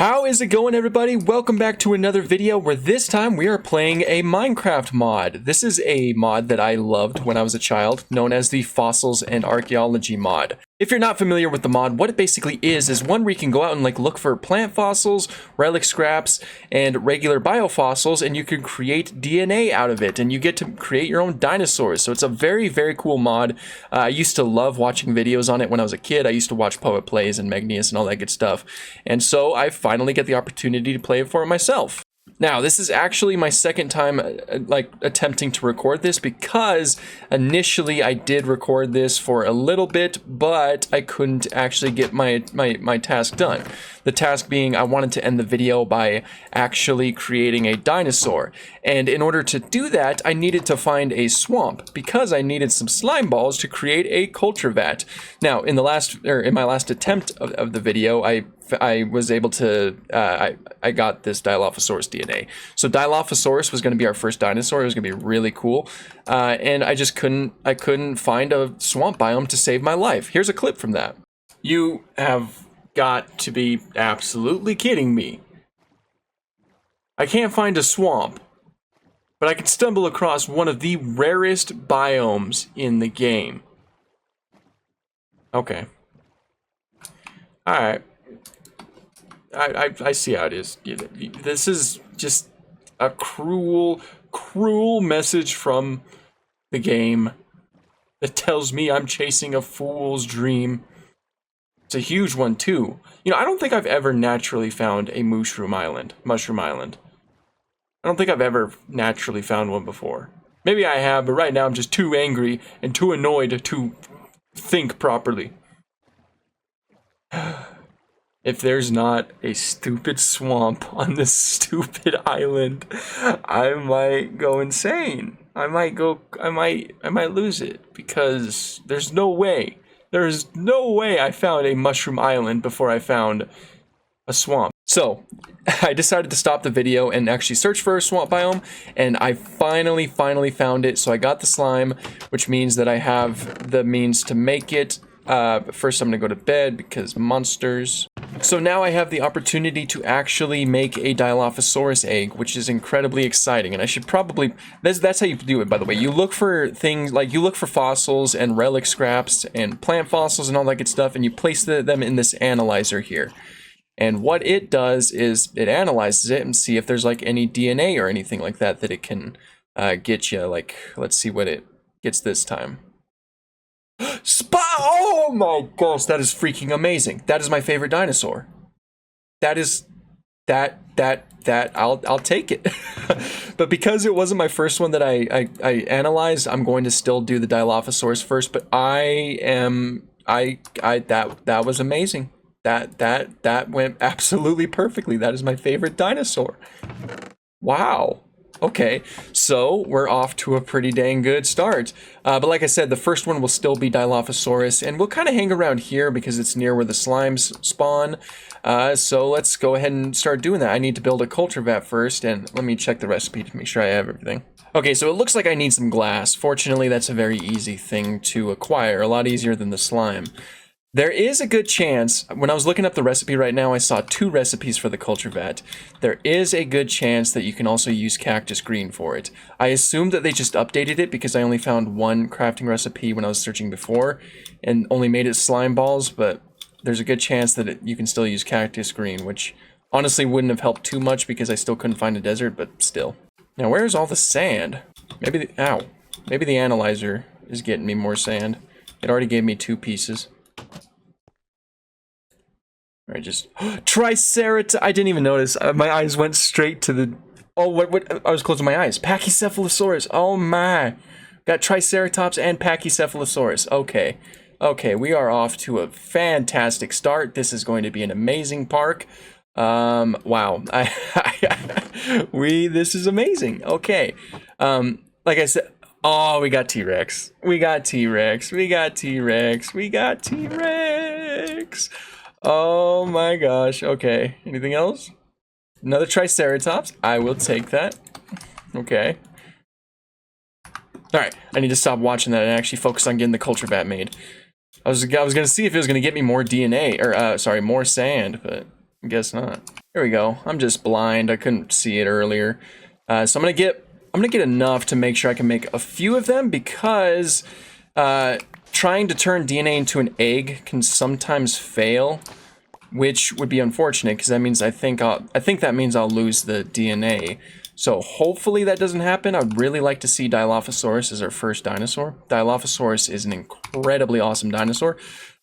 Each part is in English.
How is it going, everybody? Welcome back to another video where this time we are playing a Minecraft mod. This is a mod that I loved when I was a child, known as the Fossils and Archaeology mod. If you're not familiar with the mod, what it basically is one where you can go out and look for plant fossils, relic scraps, and regular biofossils, and you can create DNA out of it, and you get to create your own dinosaurs. So it's a very, very cool mod. I used to love watching videos on it when I was a kid. I used to watch Poet Plays and Magnius and all that good stuff. And so I finally get the opportunity to play it for myself. Now, this is actually my second time attempting to record this, because initially I did record this for a little bit, but I couldn't actually get my task done. The task being, I wanted to end the video by actually creating a dinosaur. And in order to do that, I needed to find a swamp, because I needed some slime balls to create a culture vat. Now, in my last attempt of the video, I was able to, I got this Dilophosaurus DNA. So Dilophosaurus was going to be our first dinosaur. It was going to be really cool. And I just couldn't find a swamp biome to save my life. Here's a clip from that. You have got to be absolutely kidding me. I can't find a swamp, but I can stumble across one of the rarest biomes in the game. Okay. Alright. I see how it is. This is just a cruel message from the game that tells me I'm chasing a fool's dream. It's a huge one too. You know, I don't think I've ever naturally found a mushroom island. I don't think I've ever naturally found one before. Maybe I have, but right now I'm just too angry and too annoyed to think properly. If there's not a stupid swamp on this stupid island, I might go insane. I might lose it, because there's no way I found a mushroom island before I found a swamp. So I decided to stop the video and actually search for a swamp biome, and I finally found it. So I got the slime, which means that I have the means to make it. But first I'm gonna go to bed because monsters. So now I have the opportunity to actually make a Dilophosaurus egg, which is incredibly exciting. And I should probably, that's how you do it, by the way. You look for things, you look for fossils and relic scraps and plant fossils and all that good stuff, and you place them in this analyzer here. And what it does is it analyzes it and see if there's any DNA or anything like that that it can get you. Let's see what it gets this time. Oh my gosh, that is freaking amazing. That is my favorite dinosaur. I'll take it. But because it wasn't my first one that I analyzed, I'm going to still do the Dilophosaurus first, but that was amazing. That went absolutely perfectly. That is my favorite dinosaur. Wow. Okay, so we're off to a pretty dang good start. But like I said, the first one will still be Dilophosaurus, and we'll kind of hang around here because it's near where the slimes spawn. So let's go ahead and start doing that. I need to build a culture vat first, and let me check the recipe to make sure I have everything. Okay, so it looks like I need some glass. Fortunately, that's a very easy thing to acquire, a lot easier than the slime. There is a good chance, when I was looking up the recipe right now, I saw 2 recipes for the culture vat. There is a good chance that you can also use cactus green for it. I assumed that they just updated it because I only found one crafting recipe when I was searching before and only made it slime balls, but there's a good chance that you can still use cactus green, which honestly wouldn't have helped too much because I still couldn't find a desert, but still. Now, where's all the sand? Maybe the analyzer is getting me more sand. It already gave me 2 pieces. Alright, just Triceratops. I didn't even notice. My eyes went straight to the. Oh, what? I was closing my eyes. Pachycephalosaurus. Oh my! Got Triceratops and Pachycephalosaurus. Okay, we are off to a fantastic start. This is going to be an amazing park. Wow. This is amazing. Okay. Like I said. Oh, we got T-Rex. We got T-Rex. Oh my gosh. Okay. Anything else? Another Triceratops. I will take that. Okay. Alright. I need to stop watching that and actually focus on getting the culture vat made. I was gonna see if it was gonna get me more DNA, or, sorry, more sand, but I guess not. There we go. I'm just blind. I couldn't see it earlier. So I'm gonna get enough to make sure I can make a few of them, because trying to turn DNA into an egg can sometimes fail, which would be unfortunate, because that means I think that means I'll lose the DNA. So hopefully that doesn't happen. I'd really like to see Dilophosaurus as our first dinosaur. Dilophosaurus is an incredibly awesome dinosaur.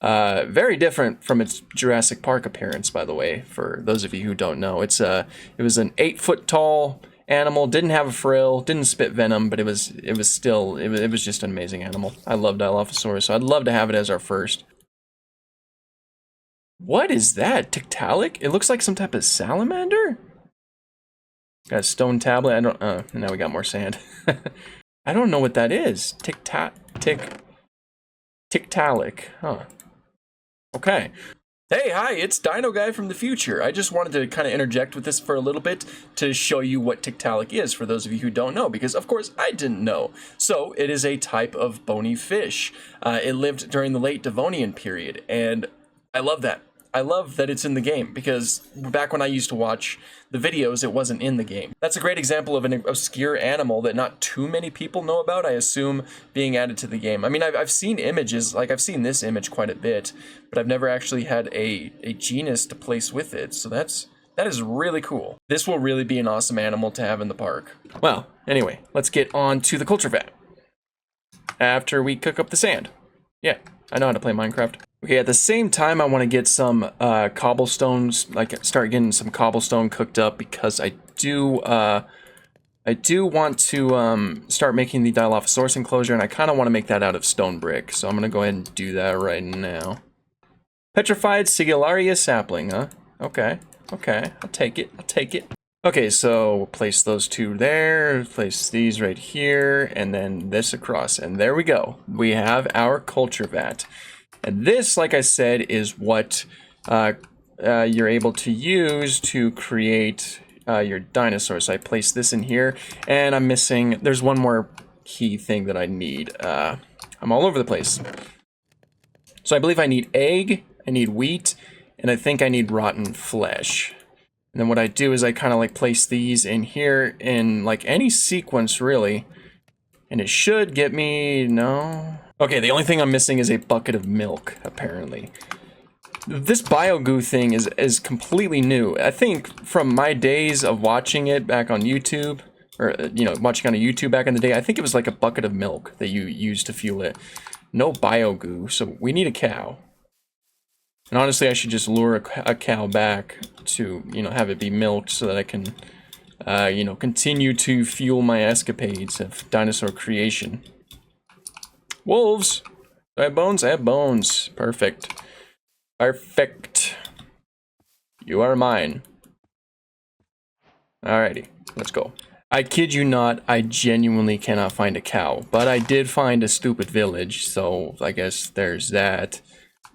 Very different from its Jurassic Park appearance, by the way, for those of you who don't know. It was an 8-foot tall animal, didn't have a frill, didn't spit venom, but it was just an amazing animal. I love Dilophosaurus, so I'd love to have it as our first. What is that? Tiktaalik? It looks like some type of salamander? Got a stone tablet. I don't. Now we got more sand. I don't know what that is. Tiktaalik. Huh. Okay. Hey, hi, it's Dino Guy from the future. I just wanted to kind of interject with this for a little bit to show you what Tiktaalik is, for those of you who don't know, because of course I didn't know. So it is a type of bony fish. It lived during the late Devonian period, and I love that. I love that it's in the game, because back when I used to watch the videos, it wasn't in the game. That's a great example of an obscure animal that not too many people know about, I assume, being added to the game. I mean, I've seen images, like I've seen this image quite a bit, but I've never actually had a genus to place with it, so that is really cool. This will really be an awesome animal to have in the park. Well, anyway, let's get on to the culture vat after we cook up the sand. Yeah, I know how to play Minecraft. Okay, at the same time, I want to get some cobblestones, like start getting some cobblestone cooked up, because I do want to start making the Dilophosaurus enclosure, and I kind of want to make that out of stone brick. So I'm gonna go ahead and do that right now. Petrified Sigillaria sapling, huh? Okay, I'll take it. Okay, so we'll place those two there, place these right here, and then this across, and there we go. We have our culture vat. And this, like I said, is what you're able to use to create your dinosaurs. So I place this in here, and I'm missing, there's one more key thing that I need. I'm all over the place. So I believe I need egg, I need wheat, and I think I need rotten flesh. And then what I do is I kind of like place these in here in like any sequence, really. And it should get me, no. Okay, the only thing I'm missing is a bucket of milk, apparently. This bio-goo thing is completely new. I think from my days of watching it back on YouTube, or, you know, watching on a YouTube back in the day, I think it was like a bucket of milk that you used to fuel it. No bio-goo, so we need a cow. And honestly, I should just lure a cow back to, you know, have it be milked so that I can, you know, continue to fuel my escapades of dinosaur creation. Wolves! Do I have bones? I have bones. Perfect. Perfect. You are mine. Alrighty, let's go. I kid you not, I genuinely cannot find a cow, but I did find a stupid village, so I guess there's that.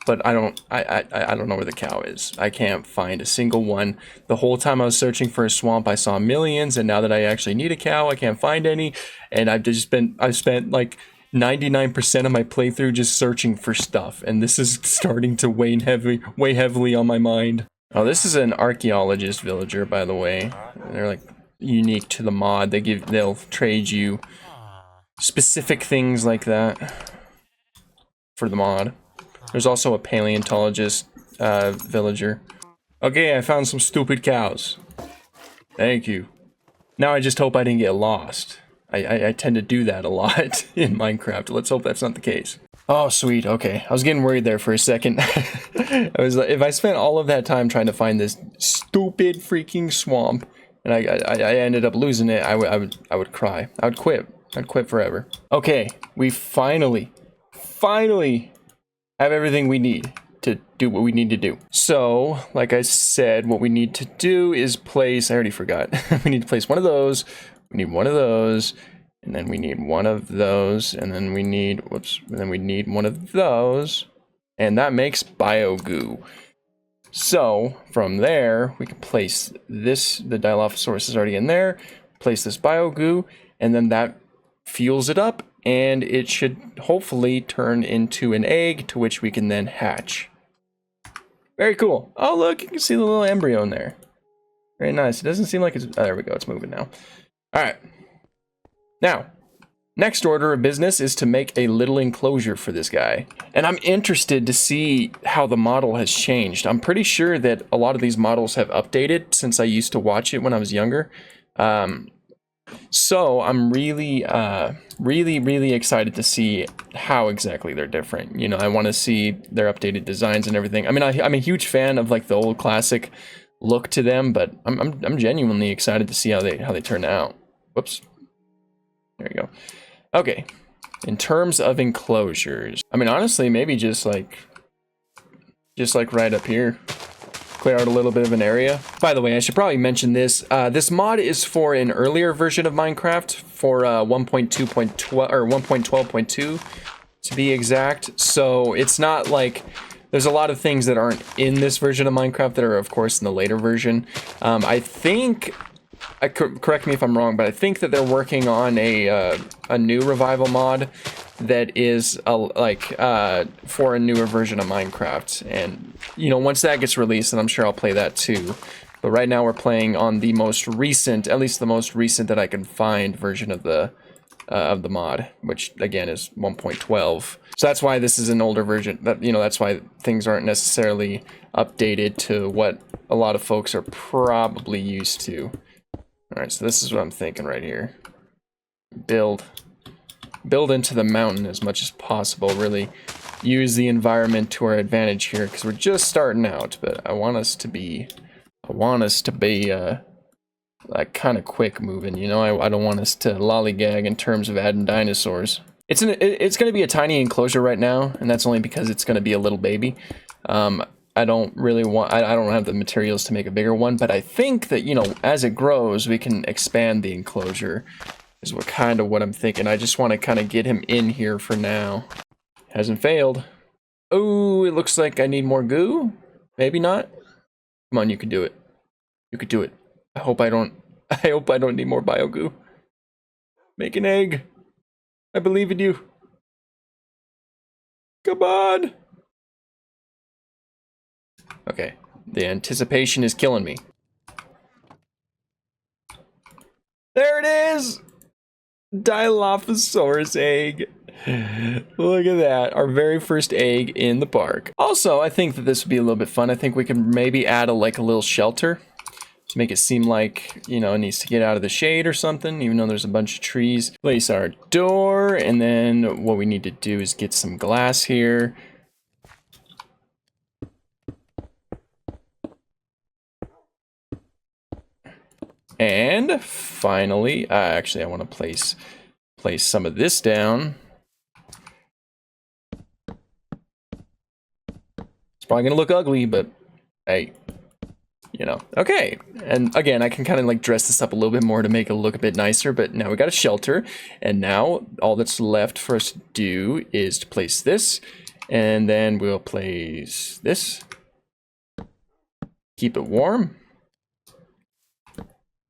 But I don't know where the cow is. I can't find a single one. The whole time I was searching for a swamp, I saw millions, and now that I actually need a cow, I can't find any. And I've spent like 99% of my playthrough just searching for stuff, and this is starting to weigh heavily on my mind. Oh, this is an archaeologist villager, by the way. They're like unique to the mod. They'll trade you specific things like that for the mod. There's also a paleontologist villager. Okay, I found some stupid cows. Thank you. Now I just hope I didn't get lost. I tend to do that a lot in Minecraft. Let's hope that's not the case. Oh, sweet. Okay. I was getting worried there for a second. I was like, if I spent all of that time trying to find this stupid freaking swamp, and I ended up losing it, I would cry. I would quit. I'd quit forever. Okay, we finally have everything we need to do what we need to do. So, like I said, what we need to do is place, I already forgot. We need to place one of those, we need one of those, and then we need one of those, and then we need, and then we need one of those, and that makes bio-goo. So, from there, we can place this, the Dilophosaurus is already in there, place this bio-goo, and then that fuels it up, and it should hopefully turn into an egg to which we can then hatch. Very cool. Oh, look, you can see the little embryo in there. Very nice. It doesn't seem like it's... Oh, there we go. It's moving now. All right. Now, next order of business is to make a little enclosure for this guy. And I'm interested to see how the model has changed. I'm pretty sure that a lot of these models have updated since I used to watch it when I was younger. So I'm really excited to see how exactly they're different. You know, I want to see their updated designs and everything. I mean, I'm a huge fan of like the old classic look to them, but I'm genuinely excited to see how they turn out. Whoops. There you go. Okay. In terms of enclosures, I mean, honestly, maybe just like right up here. Clear out a little bit of an area. By the way, I should probably mention this. This mod is for an earlier version of Minecraft, for 1.2.12 or 1.12.2 to be exact. So it's not like there's a lot of things that aren't in this version of Minecraft that are, of course, in the later version. I think, correct me if I'm wrong, but I think that they're working on a new revival mod that is for a newer version of Minecraft. And you know, once that gets released, and I'm sure I'll play that too. But right now we're playing on the most recent, at least the most recent that I can find version of the mod, which again is 1.12. So that's why this is an older version. That's why things aren't necessarily updated to what a lot of folks are probably used to. All right, so this is what I'm thinking right here. Build into the mountain as much as possible. Really use the environment to our advantage here, because we're just starting out. But I want us to be like kind of quick moving. You know, I don't want us to lollygag in terms of adding dinosaurs. It's going to be a tiny enclosure right now, and that's only because it's going to be a little baby. I don't have the materials to make a bigger one, but I think that, you know, as it grows, we can expand the enclosure, is what I'm thinking. I just want to kind of get him in here for now. Hasn't failed. Oh, it looks like I need more goo. Maybe not. Come on, you can do it. You could do it. I hope I don't need more bio-goo. Make an egg. I believe in you. Come on. Okay, the anticipation is killing me. There it is! Dilophosaurus egg. Look at that, our very first egg in the park. Also, I think that this would be a little bit fun. I think we can maybe add a little shelter to make it seem like, you know, it needs to get out of the shade or something, even though there's a bunch of trees. Place our door, and then what we need to do is get some glass here. And finally, actually, I want to place some of this down. It's probably gonna look ugly, but hey, you know. Okay, and again, I can kind of like dress this up a little bit more to make it look a bit nicer. But now we got a shelter, and now all that's left for us to do is to place this, and then we'll place this. Keep it warm.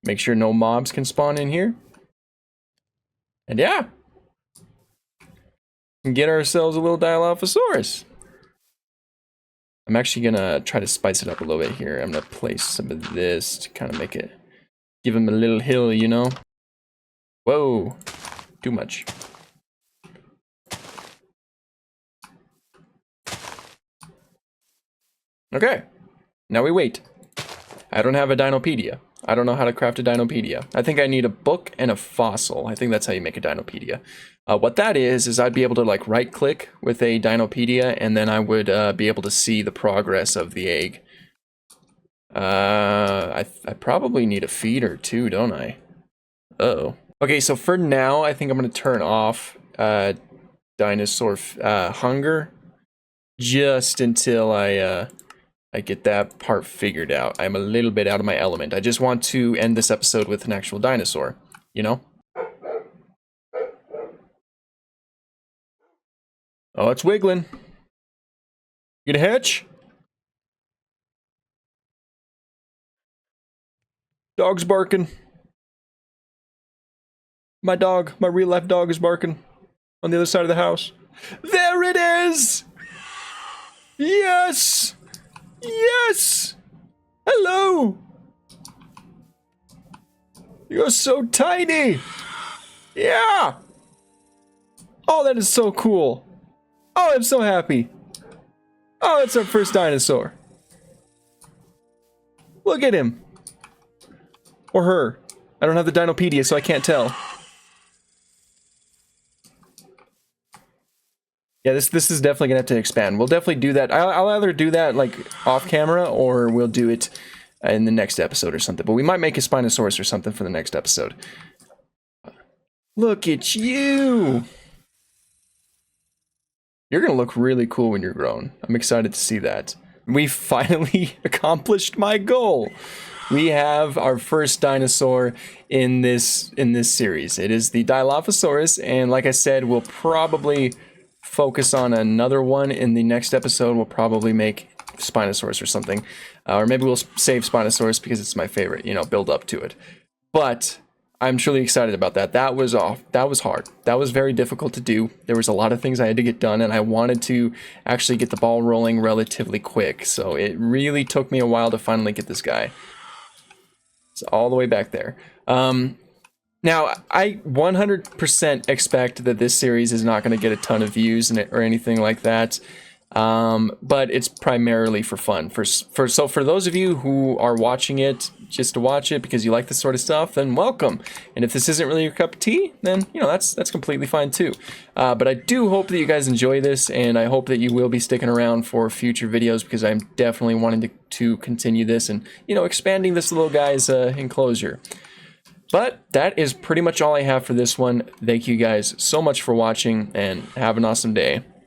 Make sure no mobs can spawn in here. And yeah, we can get ourselves a little Dilophosaurus. I'm actually gonna try to spice it up a little bit here. I'm gonna place some of this to kind of make it, give him a little hill, you know? Whoa, too much. Okay, now we wait. I don't have a Dinopedia. I don't know how to craft a Dinopedia. I think I need a book and a fossil. I think that's how you make a Dinopedia. What that is I'd be able to like right click with a Dinopedia, and then I would be able to see the progress of the egg. I probably need a feeder too, don't I? Uh-oh. Okay, so for now, I think I'm going to turn off dinosaur hunger just until I get that part figured out. I'm a little bit out of my element. I just want to end this episode with an actual dinosaur, you know? Oh, it's wiggling. You gonna hatch? Dog's barking. My dog, my real life dog is barking on the other side of the house. There it is! Yes! Yes! Hello! You're so tiny! Yeah! Oh, that is so cool. Oh, I'm so happy. Oh, it's our first dinosaur. Look at him. Or her. I don't have the Dinopedia, so I can't tell. Yeah, this is definitely gonna have to expand. We'll definitely do that. I'll either do that like off camera, or we'll do it in the next episode or something. But we might make a Spinosaurus or something for the next episode. Look at you! You're gonna look really cool when you're grown. I'm excited to see that. We finally accomplished my goal. We have our first dinosaur in this series. It is the Dilophosaurus, and like I said, we'll probably focus on another one in the next episode. We'll probably make Spinosaurus or something, or maybe we'll save Spinosaurus because it's my favorite. You know, build up to it. But I'm truly excited about that. That was hard. That was very difficult to do. There was a lot of things I had to get done, and I wanted to actually get the ball rolling relatively quick. So it really took me a while to finally get this guy. It's all the way back there. Now, I 100% expect that this series is not going to get a ton of views or anything like that. But it's primarily for fun. So for those of you who are watching it just to watch it because you like this sort of stuff, then welcome. And if this isn't really your cup of tea, then you know that's completely fine too. But I do hope that you guys enjoy this, and I hope that you will be sticking around for future videos because I'm definitely wanting to continue this and expanding this little guy's enclosure. But that is pretty much all I have for this one. Thank you guys so much for watching, and have an awesome day.